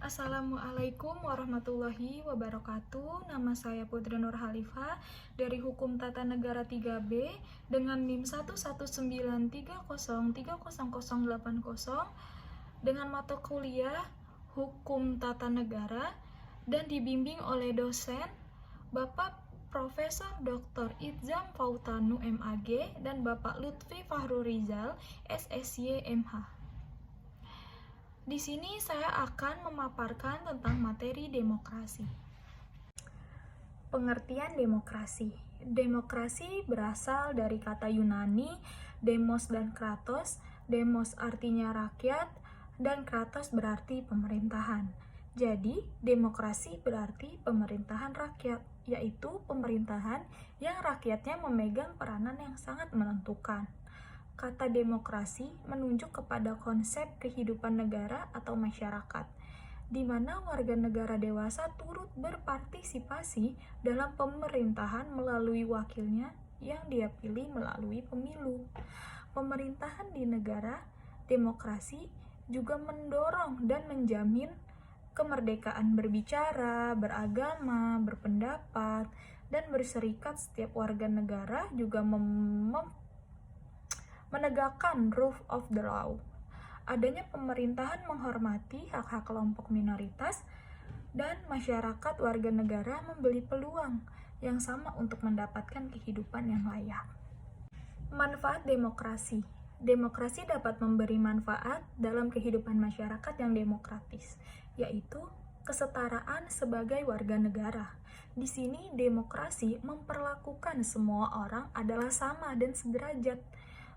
Assalamualaikum warahmatullahi wabarakatuh. Nama saya Putri Nur Halifah dari Hukum Tata Negara 3B dengan NIM 11930300080 dengan mata kuliah Hukum Tata Negara dan dibimbing oleh dosen Bapak Profesor Dr. Itzam Fautanu MAG dan Bapak Lutfi Fahrurizal SSY MH. Di sini saya akan memaparkan tentang materi demokrasi. Pengertian demokrasi. Demokrasi berasal dari kata Yunani demos dan kratos. Demos artinya rakyat dan kratos berarti pemerintahan. Jadi, demokrasi berarti pemerintahan rakyat, yaitu pemerintahan yang rakyatnya memegang peranan yang sangat menentukan. Kata demokrasi menunjuk kepada konsep kehidupan negara atau masyarakat, di mana warga negara dewasa turut berpartisipasi dalam pemerintahan melalui wakilnya yang dia pilih melalui pemilu. Pemerintahan di negara demokrasi juga mendorong dan menjamin kemerdekaan berbicara, beragama, berpendapat, dan berserikat setiap warga negara, juga menegakkan rule of the law. Adanya pemerintahan menghormati hak-hak kelompok minoritas dan masyarakat warga negara memberi peluang yang sama untuk mendapatkan kehidupan yang layak. Manfaat demokrasi. Demokrasi dapat memberi manfaat dalam kehidupan masyarakat yang demokratis, yaitu kesetaraan sebagai warga negara. Di sini demokrasi memperlakukan semua orang adalah sama dan sederajat.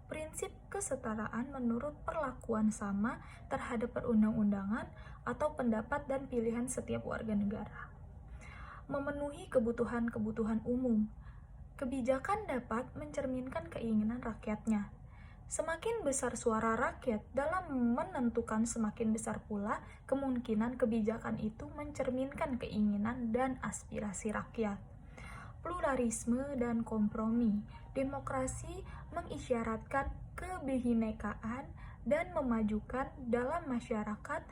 Prinsip kesetaraan menurut perlakuan sama terhadap perundang-undangan atau pendapat dan pilihan setiap warga negara. Memenuhi kebutuhan-kebutuhan umum. Kebijakan dapat mencerminkan keinginan rakyatnya. Semakin besar suara rakyat dalam menentukan, semakin besar pula kemungkinan kebijakan itu mencerminkan keinginan dan aspirasi rakyat. Pluralisme dan kompromi. Demokrasi mengisyaratkan kebinekaan dan memajukan dalam masyarakat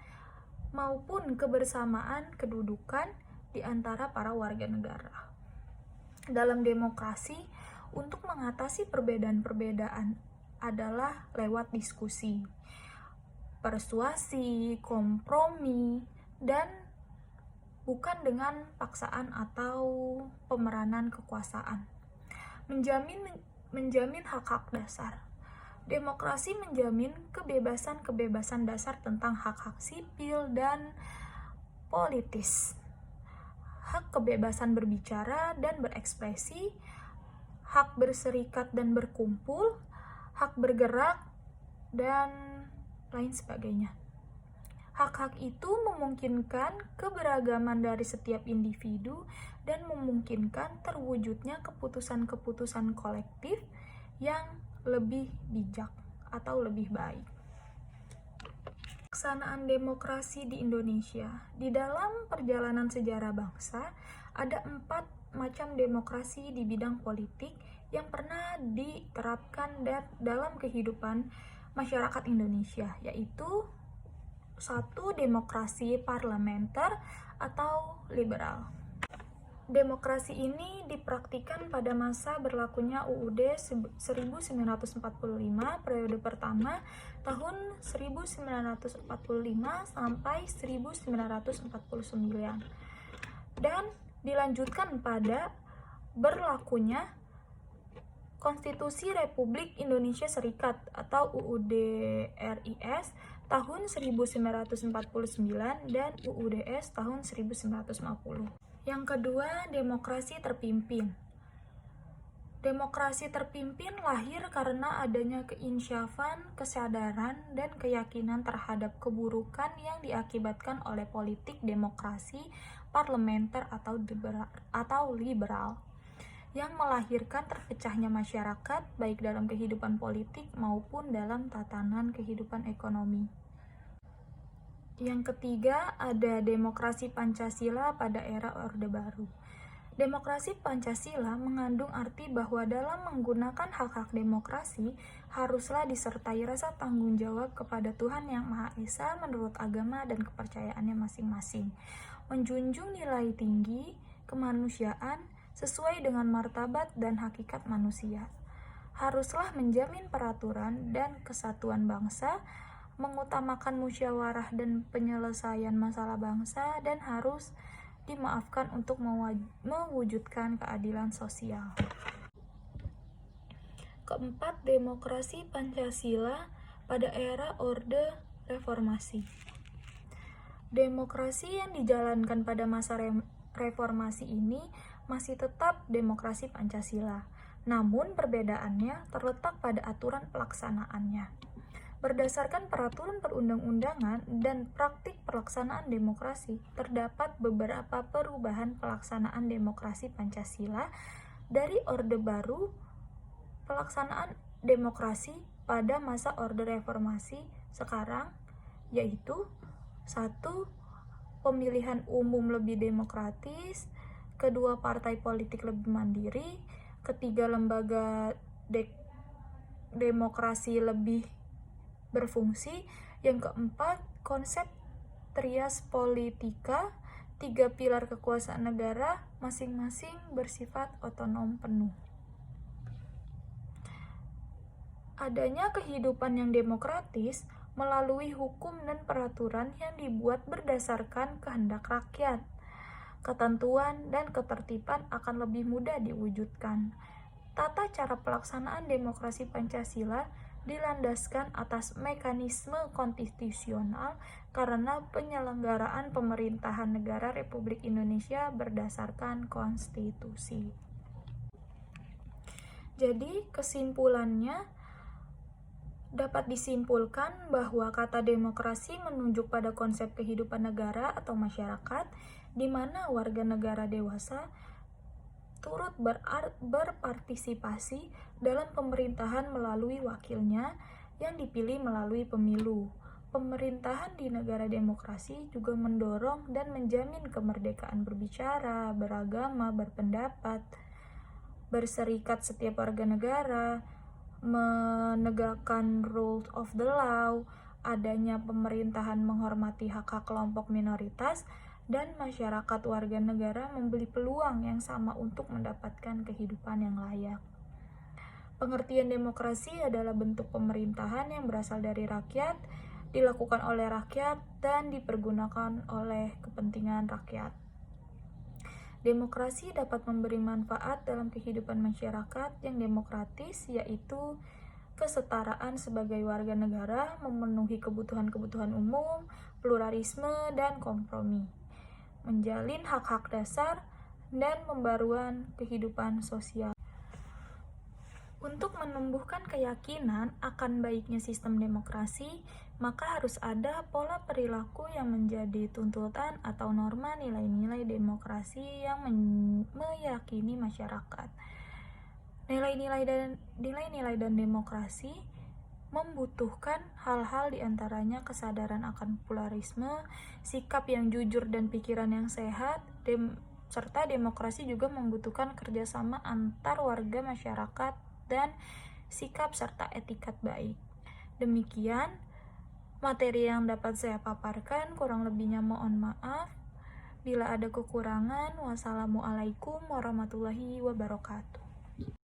maupun kebersamaan kedudukan di antara para warga negara. Dalam demokrasi, untuk mengatasi perbedaan-perbedaan adalah lewat diskusi, persuasi, kompromi, dan bukan dengan paksaan atau pemeranan kekuasaan. Menjamin hak-hak dasar. Demokrasi menjamin kebebasan-kebebasan dasar tentang hak-hak sipil dan politis. Hak kebebasan berbicara dan berekspresi, hak berserikat dan berkumpul, hak bergerak, dan lain sebagainya. Hak-hak itu memungkinkan keberagaman dari setiap individu dan memungkinkan terwujudnya keputusan-keputusan kolektif yang lebih bijak atau lebih baik. Pelaksanaan demokrasi di Indonesia. Di dalam perjalanan sejarah bangsa, ada 4 macam demokrasi di bidang politik yang pernah diterapkan dalam kehidupan masyarakat Indonesia, yaitu 1. Demokrasi parlementer atau liberal. Demokrasi ini dipraktikkan pada masa berlakunya UUD 1945 periode pertama tahun 1945 sampai 1949 dan dilanjutkan pada berlakunya Konstitusi Republik Indonesia Serikat atau UUD RIS tahun 1949 dan UUDS tahun 1950. Yang kedua, demokrasi terpimpin. Demokrasi terpimpin lahir karena adanya keinsyafan, kesadaran, dan keyakinan terhadap keburukan yang diakibatkan oleh politik demokrasi parlementer atau liberal, yang melahirkan terpecahnya masyarakat baik dalam kehidupan politik maupun dalam tatanan kehidupan ekonomi. Yang ketiga, ada demokrasi Pancasila pada era Orde Baru. Demokrasi Pancasila mengandung arti bahwa dalam menggunakan hak-hak demokrasi haruslah disertai rasa tanggung jawab kepada Tuhan Yang Maha Esa menurut agama dan kepercayaannya masing-masing. Menjunjung nilai tinggi kemanusiaan sesuai dengan martabat dan hakikat manusia. Haruslah menjamin peraturan dan kesatuan bangsa, mengutamakan musyawarah dan penyelesaian masalah bangsa, dan harus dimaafkan untuk mewujudkan keadilan sosial. Keempat, demokrasi Pancasila pada era Orde Reformasi. Demokrasi yang dijalankan pada masa reformasi ini masih tetap demokrasi Pancasila, namun perbedaannya terletak pada aturan pelaksanaannya. Berdasarkan peraturan perundang-undangan dan praktik pelaksanaan demokrasi, terdapat beberapa perubahan pelaksanaan demokrasi Pancasila dari Orde Baru, pelaksanaan demokrasi pada masa Orde Reformasi sekarang, yaitu 1. Pemilihan umum lebih demokratis, 2. Partai politik lebih mandiri, 3. Lembaga demokrasi lebih berfungsi, yang 4. Konsep trias politika, 3 pilar kekuasaan negara masing-masing bersifat otonom penuh. Adanya kehidupan yang demokratis melalui hukum dan peraturan yang dibuat berdasarkan kehendak rakyat. Ketentuan dan ketertiban akan lebih mudah diwujudkan. Tata cara pelaksanaan demokrasi Pancasila dilandaskan atas mekanisme konstitusional karena penyelenggaraan pemerintahan negara Republik Indonesia berdasarkan konstitusi. Jadi, kesimpulannya dapat disimpulkan bahwa kata demokrasi menunjuk pada konsep kehidupan negara atau masyarakat di mana warga negara dewasa turut berpartisipasi dalam pemerintahan melalui wakilnya yang dipilih melalui pemilu. Pemerintahan di negara demokrasi juga mendorong dan menjamin kemerdekaan berbicara, beragama, berpendapat, berserikat setiap warga negara, menegakkan rule of the law, adanya pemerintahan menghormati hak-hak kelompok minoritas, dan masyarakat warga negara memberi peluang yang sama untuk mendapatkan kehidupan yang layak. Pengertian demokrasi adalah bentuk pemerintahan yang berasal dari rakyat, dilakukan oleh rakyat, dan dipergunakan oleh kepentingan rakyat. Demokrasi dapat memberi manfaat dalam kehidupan masyarakat yang demokratis, yaitu kesetaraan sebagai warga negara, memenuhi kebutuhan-kebutuhan umum, pluralisme, dan kompromi, menjalin hak-hak dasar, dan pembaruan kehidupan sosial. Untuk menumbuhkan keyakinan akan baiknya sistem demokrasi, maka harus ada pola perilaku yang menjadi tuntutan atau norma nilai-nilai demokrasi yang meyakini masyarakat. Nilai-nilai dan demokrasi membutuhkan hal-hal diantaranya kesadaran akan pluralisme, sikap yang jujur dan pikiran yang sehat, serta demokrasi juga membutuhkan kerjasama antar warga masyarakat dan sikap serta etikat baik. Demikian materi yang dapat saya paparkan, kurang lebihnya mohon maaf. Bila ada kekurangan, wassalamualaikum warahmatullahi wabarakatuh.